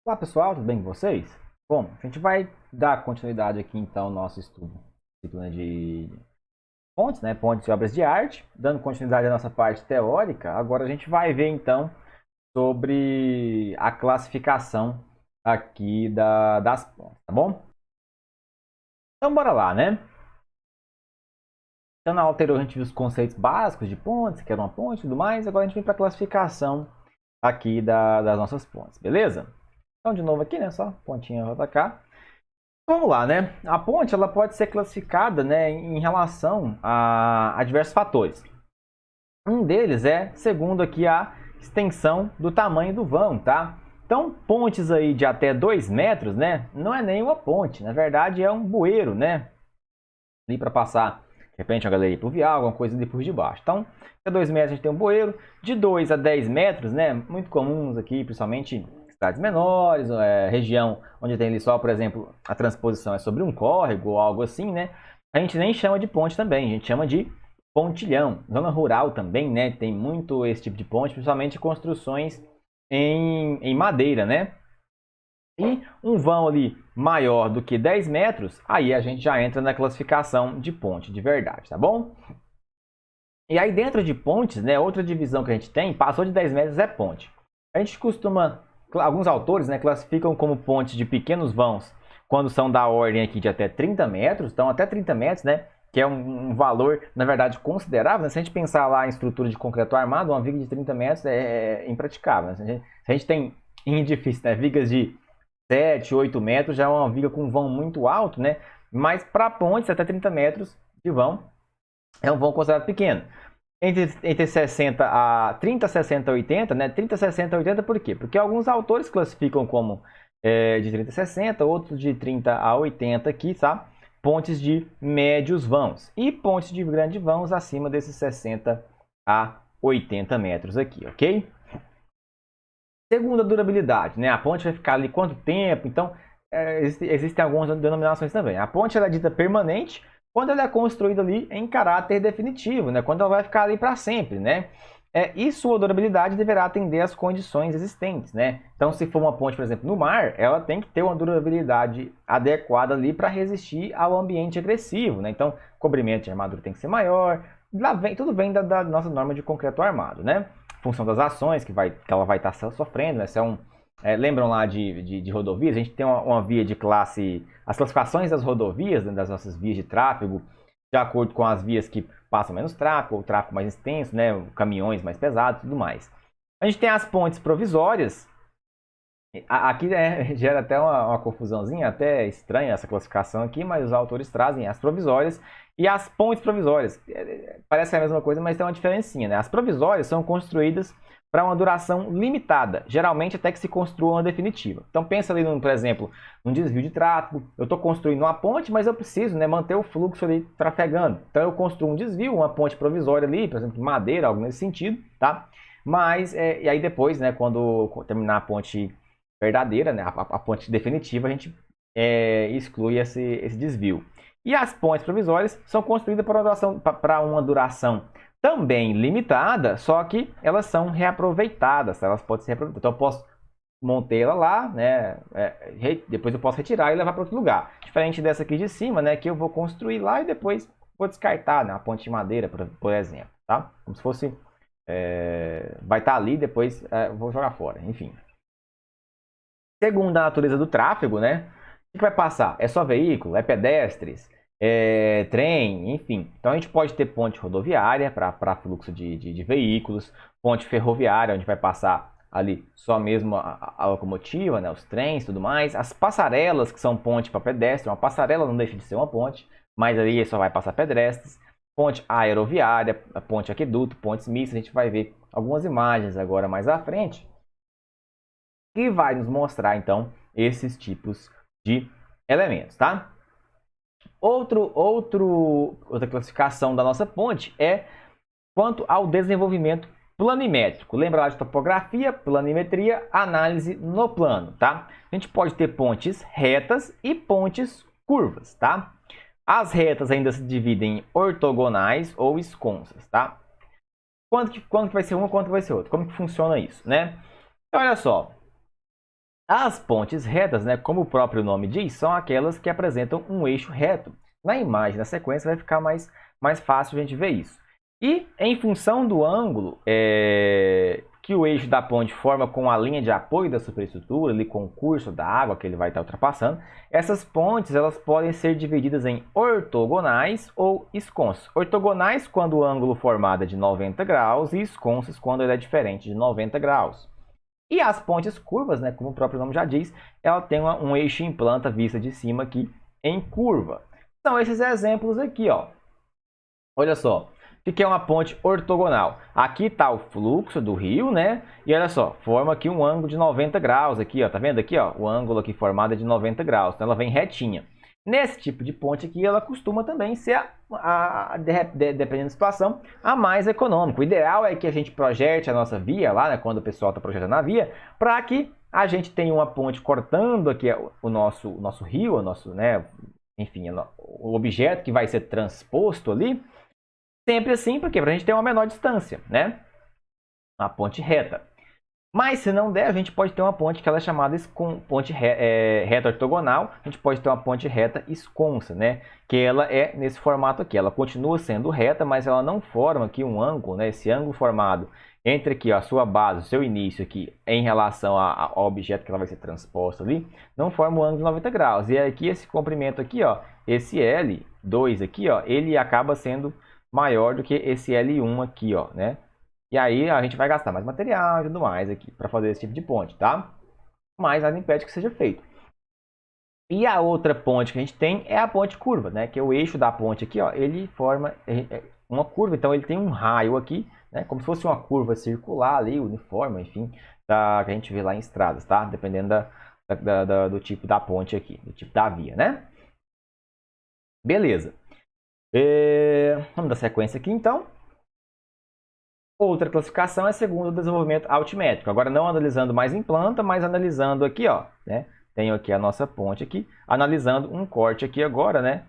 Olá pessoal, tudo bem com vocês? Bom, a gente vai dar continuidade aqui então ao nosso estudo disciplina de pontes, né? Pontes e obras de arte. Dando continuidade à nossa parte teórica, agora a gente vai ver então sobre a classificação aqui das pontes, tá bom? Então bora lá, né? Então na aula anterior a gente viu os conceitos básicos de pontes, que era uma ponte e tudo mais. Agora a gente vem para a classificação aqui das nossas pontes, beleza? Então de novo aqui, né? Só pontinha para cá. Vamos lá, né? A ponte ela pode ser classificada, né, em relação a diversos fatores. Um deles é, segundo aqui, a extensão do tamanho do vão, tá? Então, pontes aí de até 2 metros, né, não é nem uma ponte, na verdade é um bueiro, né? Ali para passar, de repente, uma galeria pluvial, alguma coisa ali por debaixo. Então, até 2 metros a gente tem um bueiro, de 2 a 10 metros, né, muito comuns aqui, principalmente cidades menores, região onde tem ali só, por exemplo, a transposição é sobre um córrego ou algo assim, né? A gente nem chama de ponte também, a gente chama de pontilhão. Zona rural também, né? Tem muito esse tipo de ponte, principalmente construções em madeira, né? E um vão ali maior do que 10 metros, aí a gente já entra na classificação de ponte de verdade, tá bom? E aí dentro de pontes, né, outra divisão que a gente tem, passou de 10 metros é ponte. A gente costuma, alguns autores, né, classificam como pontes de pequenos vãos quando são da ordem aqui de até 30 metros, então até 30 metros, né, que é um valor, na verdade, considerável. Né? Se a gente pensar lá em estrutura de concreto armado, uma viga de 30 metros é impraticável. Né? Se a gente tem em edifício, né, vigas de 7, 8 metros, já é uma viga com um vão muito alto, né? Mas para pontes, até 30 metros de vão, é um vão considerado pequeno. Entre 60 a 30, 60, 80, né? 30, 60, 80 por quê? Porque alguns autores classificam como de 30 a 60, outros de 30 a 80 aqui, tá? Pontes de médios vãos. E pontes de grandes vãos acima desses 60 a 80 metros aqui, ok? Segundo a durabilidade, né? A ponte vai ficar ali quanto tempo? Então, existem algumas denominações também. A ponte ela é dita permanente quando ela é construída ali em caráter definitivo, né? Quando ela vai ficar ali para sempre, né? E sua durabilidade deverá atender às condições existentes, né? Então, se for uma ponte, por exemplo, no mar, ela tem que ter uma durabilidade adequada ali para resistir ao ambiente agressivo, né? Então, cobrimento de armadura tem que ser maior. Lá vem, tudo vem da nossa norma de concreto armado, né? Função das ações que ela vai estar sofrendo, né? Lembram lá de rodovias? A gente tem uma via de classe. As classificações das rodovias, né, das nossas vias de tráfego, de acordo com as vias que passam menos tráfego, o tráfego mais extenso, né, caminhões mais pesados e tudo mais. A gente tem as pontes provisórias. Aqui gera até uma confusãozinha, até estranha essa classificação aqui, mas os autores trazem as provisórias e as pontes provisórias. Parece a mesma coisa, mas tem uma diferencinha, né? As provisórias são construídas para uma duração limitada, geralmente até que se construa uma definitiva. Então pensa ali, por exemplo, num desvio de tráfego. Eu estou construindo uma ponte, mas eu preciso, né, manter o fluxo ali trafegando. Então eu construo um desvio, uma ponte provisória ali, por exemplo, de madeira, algo nesse sentido, tá? Mas, e aí depois, né, quando terminar a ponte verdadeira, né, a ponte definitiva, a gente exclui esse desvio. E as pontes provisórias são construídas para uma duração também limitada, só que elas são reaproveitadas, elas podem ser reaproveitadas. Então eu posso montar ela lá, né, depois eu posso retirar e levar para outro lugar. Diferente dessa aqui de cima, né, que eu vou construir lá e depois vou descartar, né, a ponte de madeira, por exemplo, tá? Como se fosse, vai estar ali, depois vou jogar fora, enfim. Segundo a natureza do tráfego, né? O que vai passar? É só veículo? É pedestres? É trem? Enfim. Então a gente pode ter ponte rodoviária para fluxo de veículos, ponte ferroviária, onde vai passar ali só mesmo a locomotiva, né? Os trens e tudo mais. As passarelas, que são ponte para pedestre. Uma passarela não deixa de ser uma ponte, mas ali só vai passar pedestres. Ponte aeroviária, ponte aqueduto, pontes mistas. A gente vai ver algumas imagens agora mais à frente que vai nos mostrar então esses tipos de elementos, tá? Outra classificação da nossa ponte é quanto ao desenvolvimento planimétrico. Lembra lá de topografia, planimetria, análise no plano, tá? A gente pode ter pontes retas e pontes curvas, tá? As retas ainda se dividem em ortogonais ou esconsas, tá? Quanto que vai ser uma, quanto que vai ser outra? Como que funciona isso, né? Então, olha só. As pontes retas, né, como o próprio nome diz, são aquelas que apresentam um eixo reto. Na imagem, na sequência, vai ficar mais fácil a gente ver isso. E em função do ângulo que o eixo da ponte forma com a linha de apoio da superestrutura, ali com o curso da água que ele vai estar ultrapassando, essas pontes elas podem ser divididas em ortogonais ou esconsas. Ortogonais quando o ângulo formado é de 90 graus e esconsas quando ele é diferente de 90 graus. E as pontes curvas, né, como o próprio nome já diz, ela tem um eixo em planta vista de cima aqui em curva. São esses exemplos aqui, ó. Olha só, o que é uma ponte ortogonal? Aqui está o fluxo do rio, né? E olha só, forma aqui um ângulo de 90 graus aqui, ó. Tá vendo aqui, ó? O ângulo aqui formado é de 90 graus, então ela vem retinha. Nesse tipo de ponte aqui, ela costuma também ser, dependendo da situação, a mais econômica. O ideal é que a gente projete a nossa via lá, né, quando o pessoal está projetando a via, para que a gente tenha uma ponte cortando aqui o nosso rio, né, enfim, o objeto que vai ser transposto ali, sempre assim, porque para a gente ter uma menor distância, né? Uma ponte reta. Mas se não der, a gente pode ter uma ponte que ela é chamada ponte reta ortogonal, a gente pode ter uma ponte reta esconsa, né? Que ela é nesse formato aqui, ela continua sendo reta, mas ela não forma aqui um ângulo, né? Esse ângulo formado entre aqui ó, a sua base, o seu início aqui, em relação ao objeto que ela vai ser transposta ali, não forma um ângulo de 90 graus. E aqui esse comprimento aqui, ó, esse L2 aqui, ó, ele acaba sendo maior do que esse L1 aqui, ó, né? E aí a gente vai gastar mais material e tudo mais aqui para fazer esse tipo de ponte, tá? Mas nada impede que seja feito. E a outra ponte que a gente tem é a ponte curva, né? Que é o eixo da ponte aqui, ó, ele forma uma curva, então ele tem um raio aqui, né? Como se fosse uma curva circular ali, uniforme, enfim, que a gente vê lá em estradas, tá? Dependendo do tipo da ponte aqui, do tipo da via, né? Beleza. Vamos dar sequência aqui, então. Outra classificação é segundo o desenvolvimento altimétrico. Agora não analisando mais em planta, mas analisando aqui, ó, né? Tenho aqui a nossa ponte aqui, analisando um corte aqui agora, né?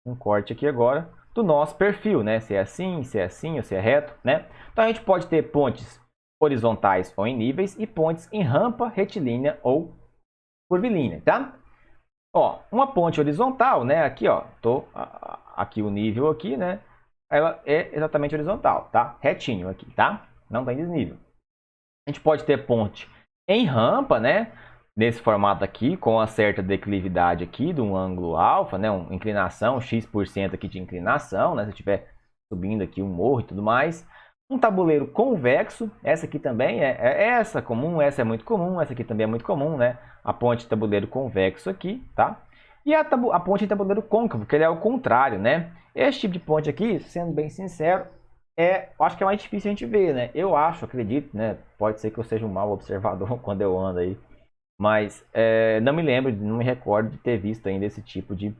Um corte aqui agora do nosso perfil, né? Se é assim ou se é reto, né? Então a gente pode ter pontes horizontais ou em níveis e pontes em rampa, retilínea ou curvilínea, tá? Ó, uma ponte horizontal, né? Aqui, ó, aqui o nível aqui, né? Ela é exatamente horizontal, tá? Retinho aqui, tá? Não tem desnível. A gente pode ter ponte em rampa, né? Nesse formato aqui, com uma certa declividade aqui, de um ângulo alfa, né? Uma inclinação, X% aqui de inclinação, né? Se estiver subindo aqui um morro e tudo mais. Um tabuleiro convexo, essa aqui também essa comum, essa é muito comum, essa aqui também é muito comum, né? A ponte de tabuleiro convexo aqui, tá? E a ponte de tabuleiro côncavo, que ele é o contrário, né? Esse tipo de ponte aqui, sendo bem sincero, eu acho que é mais difícil a gente ver, né? Eu acho, acredito, né? Pode ser que eu seja um mau observador quando eu ando aí. Mas não me lembro, não me recordo de ter visto ainda esse tipo de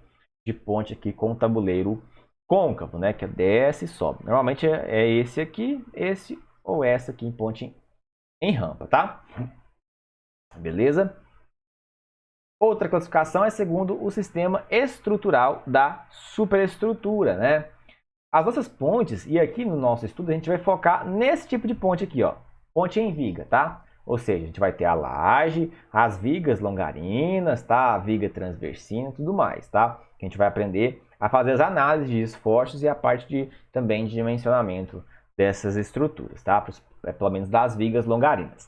ponte aqui com tabuleiro côncavo, né? Que desce e sobe. Normalmente é esse aqui, esse ou essa aqui em ponte em rampa, tá? Beleza? Outra classificação é segundo o sistema estrutural da superestrutura, né? As nossas pontes, e aqui no nosso estudo a gente vai focar nesse tipo de ponte aqui, ó. Ponte em viga, tá? Ou seja, a gente vai ter a laje, as vigas longarinas, tá? A viga transversina e tudo mais, tá? Que a gente vai aprender a fazer as análises de esforços e a parte também de dimensionamento dessas estruturas, tá? Pelo menos das vigas longarinas.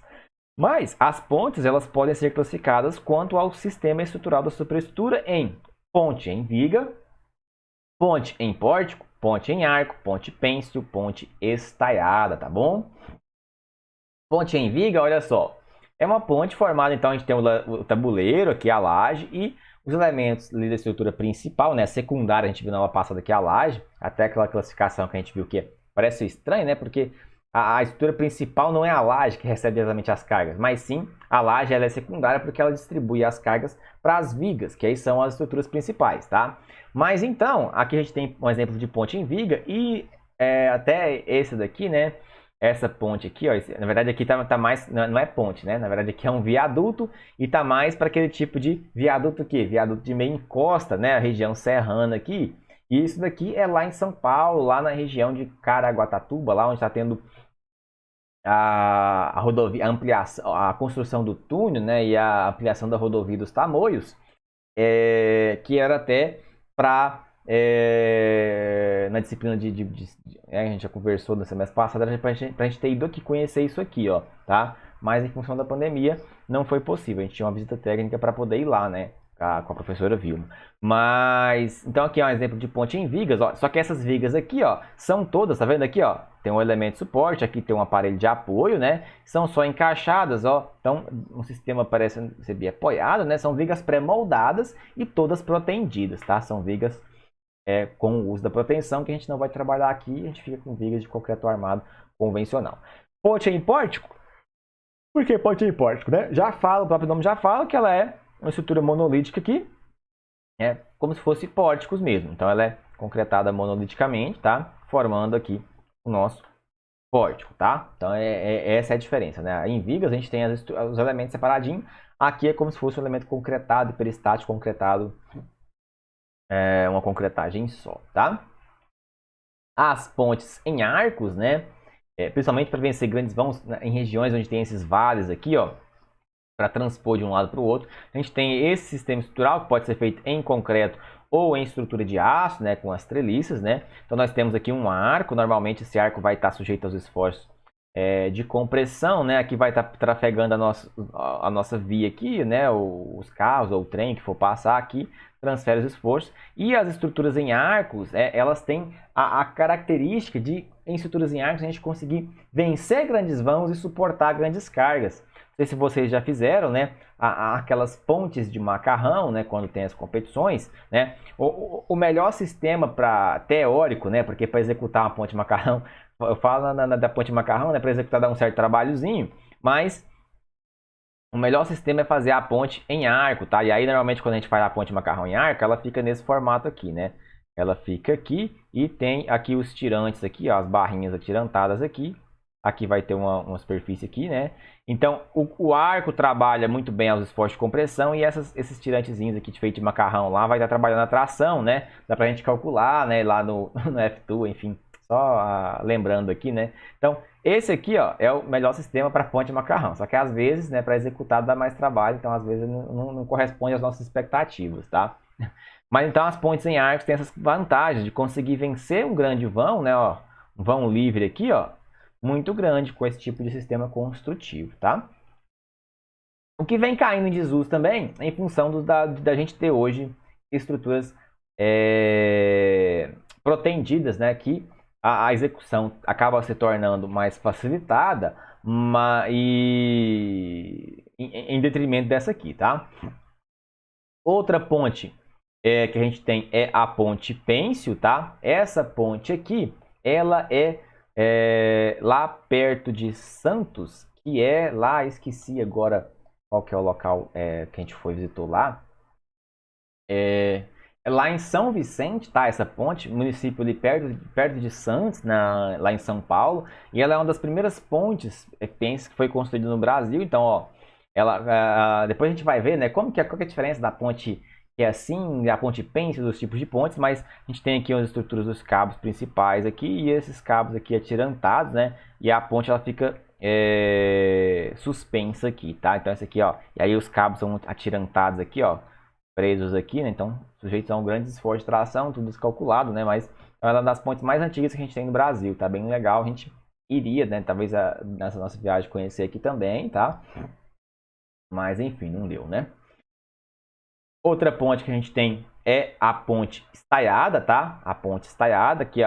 Mas as pontes elas podem ser classificadas quanto ao sistema estrutural da superestrutura em ponte em viga, ponte em pórtico, ponte em arco, ponte pêncil, ponte estaiada, tá bom? Ponte em viga, olha só, é uma ponte formada, então a gente tem o tabuleiro aqui, a laje e os elementos ali da estrutura principal, né? Secundária, a gente viu na aula passada aqui a laje, até aquela classificação que a gente viu que parece estranho, né? Porque a estrutura principal não é a laje que recebe diretamente as cargas, mas sim a laje ela é secundária porque ela distribui as cargas para as vigas, que aí são as estruturas principais, tá? Mas então, aqui a gente tem um exemplo de ponte em viga e até esse daqui, né? Essa ponte aqui, ó, na verdade aqui tá mais, não é ponte, né? Na verdade aqui é um viaduto e tá mais para aquele tipo de viaduto aqui, viaduto de meia encosta, né? A região serrana aqui. E isso daqui é lá em São Paulo, lá na região de Caraguatatuba, lá onde está tendo a rodovia, a ampliação, a construção do túnel, né, e a ampliação da rodovia dos Tamoios, que era até para na disciplina a gente já conversou no semestre passado, era para a gente ter ido aqui conhecer isso aqui, ó, tá? Mas em função da pandemia não foi possível. A gente tinha uma visita técnica para poder ir lá, né? Com a professora Vilma. Mas, então aqui é um exemplo de ponte em vigas, ó. Só que essas vigas aqui, ó, são todas, tá vendo aqui, ó? Tem um elemento de suporte, aqui tem um aparelho de apoio, né? São só encaixadas, ó. Então, um sistema parece ser apoiado, né? São vigas pré-moldadas e todas protendidas, tá? São vigas com o uso da proteção, que a gente não vai trabalhar aqui, a gente fica com vigas de concreto armado convencional. Ponte em pórtico? Por que ponte em pórtico, né? Já fala, o próprio nome já fala que ela é uma estrutura monolítica aqui, como se fosse pórticos mesmo. Então ela é concretada monoliticamente, tá? Formando aqui o nosso pórtico, tá? Então essa é a diferença, né? Em vigas a gente tem os elementos separadinhos. Aqui é como se fosse um elemento concretado, peristático concretado, uma concretagem só, tá? As pontes em arcos, né? Principalmente para vencer grandes vãos em regiões onde tem esses vales aqui, ó, para transpor de um lado para o outro. A gente tem esse sistema estrutural que pode ser feito em concreto ou em estrutura de aço, né, com as treliças, né? Então nós temos aqui um arco, normalmente esse arco vai estar sujeito aos esforços de compressão, né? Aqui vai estar trafegando a nossa via aqui, né? Os carros ou o trem que for passar aqui, transfere os esforços. E as estruturas em arcos, elas têm a característica de, em estruturas em arcos, a gente conseguir vencer grandes vãos e suportar grandes cargas. Não sei se vocês já fizeram, né? Aquelas pontes de macarrão, né? Quando tem as competições, né? O melhor sistema teórico, né? Porque para executar uma ponte de macarrão, eu falo da ponte de macarrão, né? Para executar dá um certo trabalhozinho, mas o melhor sistema é fazer a ponte em arco, tá? E aí, normalmente, quando a gente faz a ponte de macarrão em arco, ela fica nesse formato aqui, né? Ela fica aqui e tem aqui os tirantes aqui, ó, as barrinhas atirantadas aqui. Aqui vai ter uma superfície aqui, né? Então, o arco trabalha muito bem aos esforços de compressão e esses tirantezinhos aqui de feito de macarrão lá vai estar trabalhando a tração, né? Dá pra gente calcular, né? Lá no F2, enfim, só lembrando aqui, né? Então, esse aqui, ó, é o melhor sistema para ponte de macarrão. Só que às vezes, né, para executar dá mais trabalho, então às vezes não corresponde às nossas expectativas, tá? Mas então as pontes em arcos têm essas vantagens de conseguir vencer um grande vão, né, ó, um vão livre aqui, ó, muito grande com esse tipo de sistema construtivo, tá? O que vem caindo em desuso também, em função da gente ter hoje estruturas protendidas, né, que a execução acaba se tornando mais facilitada, em detrimento dessa aqui, tá? Outra ponte que a gente tem é a ponte pêncil, tá? Essa ponte aqui, ela lá perto de Santos, que é lá, esqueci agora qual que é o local que a gente visitou lá. É lá em São Vicente, tá? Essa ponte, município ali perto de Santos, lá em São Paulo. E ela é uma das primeiras pontes que foi construída no Brasil. Então, ó, depois a gente vai ver, né? Qual que é a diferença da ponte que é assim, a ponte pêncil, dos tipos de pontes. Mas a gente tem aqui as estruturas dos cabos principais aqui e esses cabos aqui atirantados, né? E a ponte ela fica suspensa aqui, tá? Então essa aqui, ó, e aí os cabos são atirantados aqui, ó, presos aqui, né? Então sujeitos a um grande esforço de tração, tudo descalculado, né? Mas é uma das pontes mais antigas que a gente tem no Brasil, tá? Bem legal, a gente iria, né? Talvez nessa nossa viagem conhecer aqui também, tá? Mas enfim, não deu, né? Outra ponte que a gente tem é a ponte estaiada, tá? A ponte estaiada, que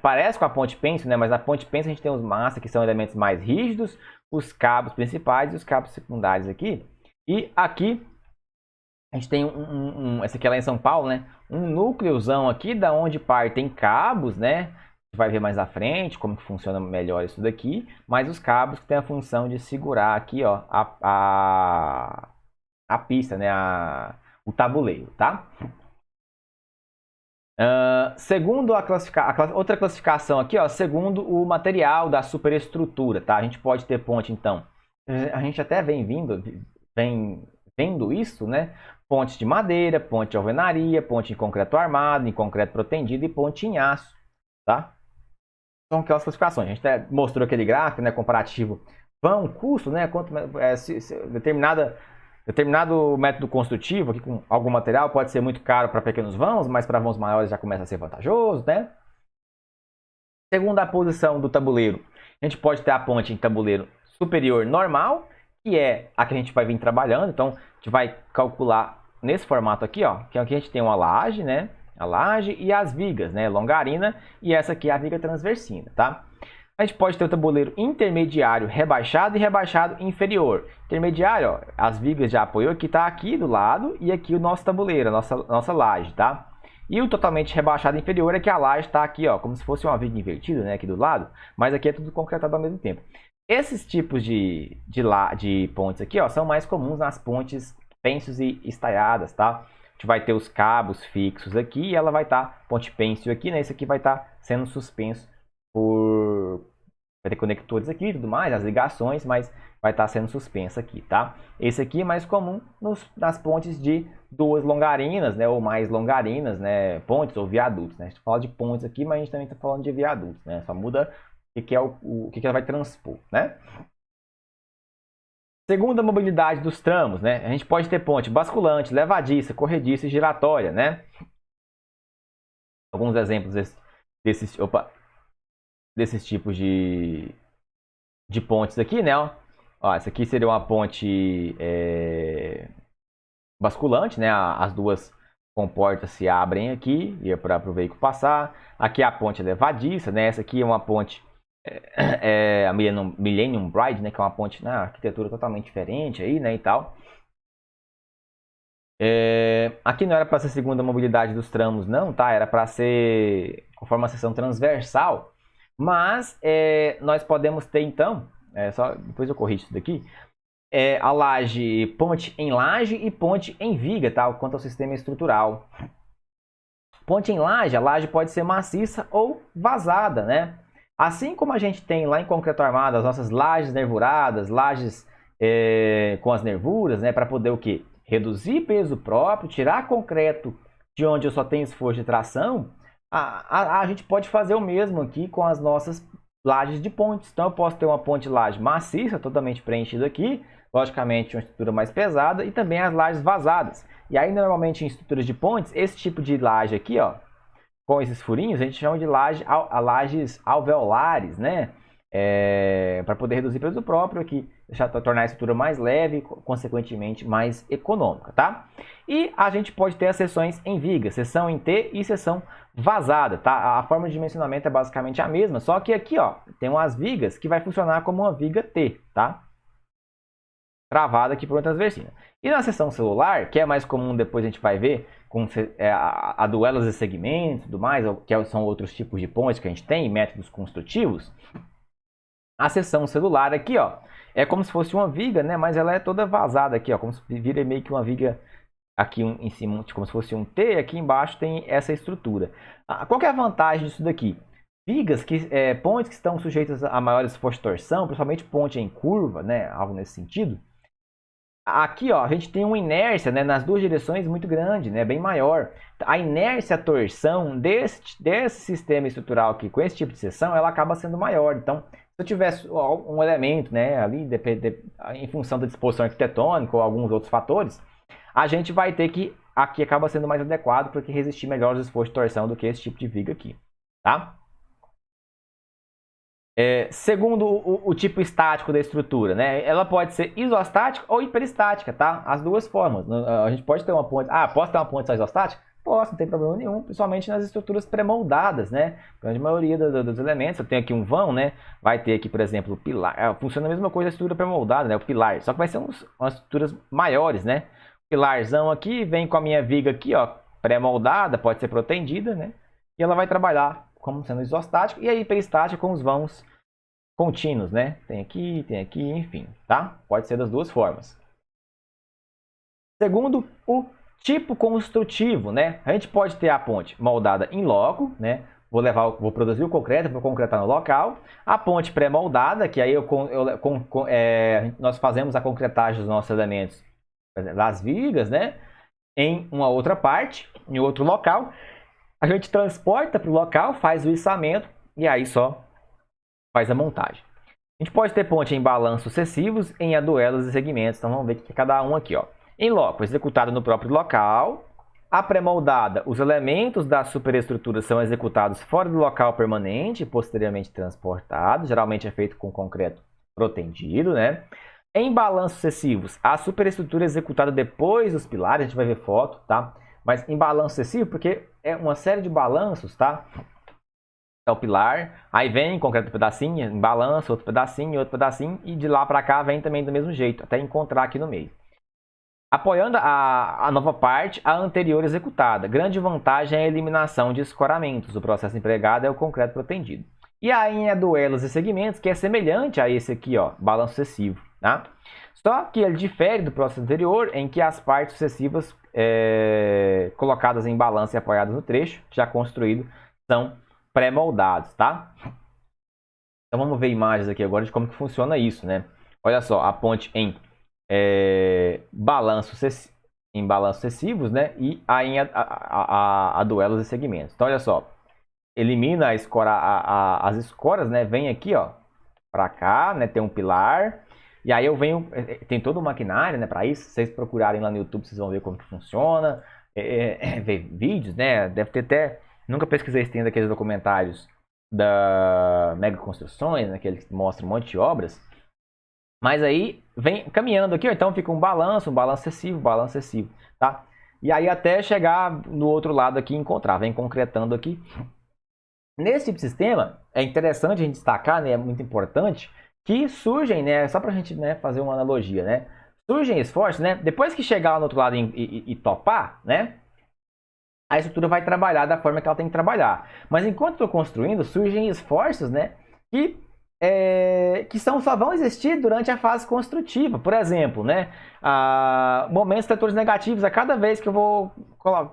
parece com a ponte pêncil, né? Mas a ponte pêncil a gente tem os massas, que são elementos mais rígidos, os cabos principais e os cabos secundários aqui. E aqui a gente tem essa aqui é lá em São Paulo, né? Um núcleozão aqui, da onde partem cabos, né? A gente vai ver mais à frente como que funciona melhor isso daqui. Mas os cabos que tem a função de segurar aqui, ó, a pista, né? O tabuleiro, tá? Segundo outra classificação aqui, ó, segundo o material da superestrutura, tá? A gente pode ter ponte, então. A gente até vem vendo isso, né? Pontes de madeira, ponte de alvenaria, ponte em concreto armado, em concreto protendido e ponte em aço, tá? são aquelas classificações. A gente até mostrou aquele gráfico, né, comparativo vão, custo, né, quanto determinado método construtivo aqui com algum material pode ser muito caro para pequenos vãos, mas para vãos maiores já começa a ser vantajoso, né? Segunda posição do tabuleiro, a gente pode ter a ponte em tabuleiro superior normal, que é a que a gente vai vir trabalhando. Então, a gente vai calcular nesse formato aqui, ó, que aqui a gente tem uma laje, né? A laje e as vigas, né? Longarina, e essa aqui é a viga transversina, tá? A gente pode ter o tabuleiro intermediário rebaixado e rebaixado inferior. Intermediário, ó, as vigas de apoio aqui tá aqui do lado e aqui o nosso tabuleiro, a nossa laje, tá? E o totalmente rebaixado inferior é que a laje está aqui, ó, como se fosse uma viga invertida, né, aqui do lado, mas aqui é tudo concretado ao mesmo tempo. Esses tipos de pontes aqui, ó, são mais comuns nas pontes pênsios e estaiadas, tá? A gente vai ter os cabos fixos aqui e ela vai estar, ponte pênsil aqui, né, esse aqui vai estar sendo suspenso vai ter conectores aqui e tudo mais, as ligações, mas vai estar sendo suspensa aqui, tá? Esse aqui é mais comum nas pontes de duas longarinas, né? Ou mais longarinas, né? Pontes ou viadutos, né? A gente fala de pontes aqui, mas a gente também está falando de viadutos, né? Só muda o que ela vai transpor, né? Segunda mobilidade dos tramos, né? A gente pode ter ponte basculante, levadiça, corrediça e giratória, né? Alguns exemplos desses tipos de pontes aqui, né? Ó, essa aqui seria uma ponte basculante, né? As duas comportas se abrem aqui e é para o veículo passar. Aqui é a ponte levadiça, né? Essa aqui é uma ponte a Millennium Bridge, né? Que é uma ponte na arquitetura totalmente diferente aí, né? E tal. Aqui não era para ser segunda mobilidade dos tramos, não, tá? Era para ser conforme a seção transversal. Mas nós podemos ter então, só depois eu corrijo isso daqui, a laje, ponte em laje e ponte em viga, tá? Quanto ao sistema estrutural. Ponte em laje, a laje pode ser maciça ou vazada, né? Assim como a gente tem lá em concreto armado as nossas lajes nervuradas, lajes com as nervuras, né? Para poder o quê? Reduzir peso próprio, tirar concreto de onde eu só tenho esforço de tração. A gente pode fazer o mesmo aqui com as nossas lajes de pontes. Então eu posso ter uma ponte laje maciça, totalmente preenchida aqui, logicamente uma estrutura mais pesada, e também as lajes vazadas. E aí normalmente em estruturas de pontes, esse tipo de laje aqui, ó, com esses furinhos, a gente chama de lajes alveolares, né? Para poder reduzir peso próprio aqui, tornar a estrutura mais leve, consequentemente mais econômica, tá? E a gente pode ter as seções em viga, seção em T e seção vazada, tá? A forma de dimensionamento é basicamente a mesma, só que aqui, ó, tem umas vigas que vai funcionar como uma viga T, tá? Travada aqui por uma transversina. E na seção celular, que é mais comum, depois a gente vai ver, com a duelas de segmentos e tudo mais, que são outros tipos de pontes que a gente tem, métodos construtivos. A seção celular aqui, ó, é como se fosse uma viga, né? Mas ela é toda vazada aqui, ó, como se vira meio que uma viga aqui em cima, como se fosse um T, aqui embaixo tem essa estrutura. Qual que é a vantagem disso daqui? Vigas, pontes que estão sujeitas a maior esforço de torção, principalmente ponte em curva, né? Algo nesse sentido. Aqui, ó, a gente tem uma inércia, né, nas duas direções muito grande, né, bem maior. A inércia, a torção desse sistema estrutural aqui, com esse tipo de seção, ela acaba sendo maior. Então, se eu tivesse um elemento, né, ali, em função da disposição arquitetônica ou alguns outros fatores, a gente vai ter que, aqui acaba sendo mais adequado porque resistir melhor aos esforços de torção do que esse tipo de viga aqui, tá? Segundo o tipo estático da estrutura, né? Ela pode ser isostática ou hiperestática, tá? As duas formas. A gente pode ter uma ponte... posso ter uma ponte só isostática? Posso, não tem problema nenhum, principalmente nas estruturas pré-moldadas, né? A grande maioria dos elementos, eu tenho aqui um vão, né? Vai ter aqui, por exemplo, o pilar. Funciona a mesma coisa a estrutura pré-moldada, né? O pilar, só que vai ser umas estruturas maiores, né? O pilarzão aqui vem com a minha viga aqui, ó, pré-moldada, pode ser protendida, né? E ela vai trabalhar como sendo isostático, e a hiperestática com os vãos contínuos, né? Tem aqui, enfim, tá? Pode ser das duas formas. Segundo, o tipo construtivo, né? A gente pode ter a ponte moldada em loco, né? Vou produzir o concreto, vou concretar no local. A ponte pré-moldada, que aí nós fazemos a concretagem dos nossos elementos, das vigas, né? Em uma outra parte, em outro local. A gente transporta para o local, faz o içamento e aí só faz a montagem. A gente pode ter ponte em balanços sucessivos, em aduelos e segmentos. Então vamos ver o que é cada um aqui, ó. Em loco, executado no próprio local. A pré-moldada, os elementos da superestrutura são executados fora do local permanente e posteriormente transportados. Geralmente é feito com concreto protendido, né? Em balanços sucessivos, a superestrutura é executada depois dos pilares. A gente vai ver foto, tá? Mas em balanço sucessivo, porque é uma série de balanços, tá? É o pilar, aí vem concreto pedacinho, em balanço, outro pedacinho, e de lá para cá vem também do mesmo jeito, até encontrar aqui no meio. Apoiando a nova parte, a anterior executada. Grande vantagem é a eliminação de escoramentos. O processo empregado é o concreto protendido. E aí em aduelos e segmentos, que é semelhante a esse aqui, ó, balanço sucessivo, tá? Só que ele difere do processo anterior, em que as partes sucessivas colocadas em balanço e apoiadas no trecho, já construído, são pré-moldados, tá? Então vamos ver imagens aqui agora de como que funciona isso, né? Olha só, a ponte em balanços sucessivos, né? E aí em aduelos e segmentos. Então olha só, elimina a escora, as escoras, né? Vem aqui, ó, para cá, né? Tem um pilar. E aí eu venho, tem todo o maquinário, né, para isso. Se vocês procurarem lá no YouTube, vocês vão ver como que funciona, ver vídeos, né? Deve ter até, nunca pesquisei se tem daqueles documentários da Mega Construções, né, que eles mostram um monte de obras. Mas aí vem caminhando aqui, ó, então fica um balanço excessivo, tá? E aí até chegar no outro lado aqui e encontrar, vem concretando aqui. Nesse tipo de sistema, é interessante a gente destacar, né, é muito importante, que surgem, né, só para a gente, né, fazer uma analogia, né, surgem esforços, né, depois que chegar lá no outro lado e topar, né, a estrutura vai trabalhar da forma que ela tem que trabalhar. Mas enquanto estou construindo, surgem esforços, né, que só vão existir durante a fase construtiva. Por exemplo, né, momentos setores negativos a cada vez que eu vou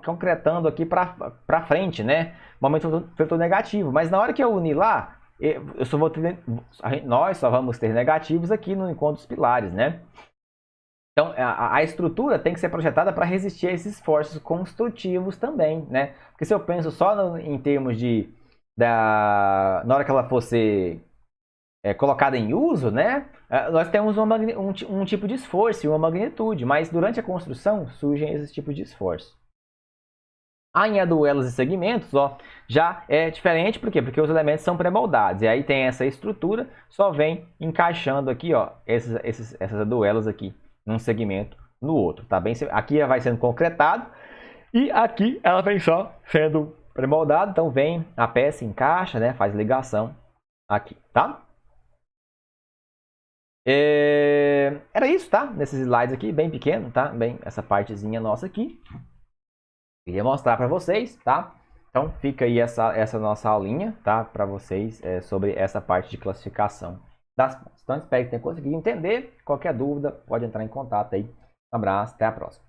concretando aqui para frente, né, momento setor negativo. Mas na hora que eu unir lá, nós só vamos ter negativos aqui no encontro dos pilares, né? Então, a estrutura tem que ser projetada para resistir a esses esforços construtivos também, né? Porque se eu penso só em termos na hora que ela fosse colocada em uso, né? Nós temos um tipo de esforço e uma magnitude, mas durante a construção surgem esses tipos de esforço. Em aduelos e segmentos, ó, já é diferente, por quê? Porque os elementos são pré-moldados, e aí tem essa estrutura, só vem encaixando aqui, ó, essas aduelas aqui, num segmento no outro, tá bem? Aqui vai sendo concretado, e aqui ela vem só sendo pré-moldada, então vem a peça, encaixa, né, faz ligação aqui, tá? Era isso, tá? Nesses slides aqui, bem pequeno, tá? Bem, essa partezinha nossa aqui. Queria mostrar para vocês, tá? Então fica aí essa nossa aulinha, tá? Para vocês sobre essa parte de classificação das pontes. Então espero que tenham conseguido entender. Qualquer dúvida pode entrar em contato aí. Um abraço, até a próxima.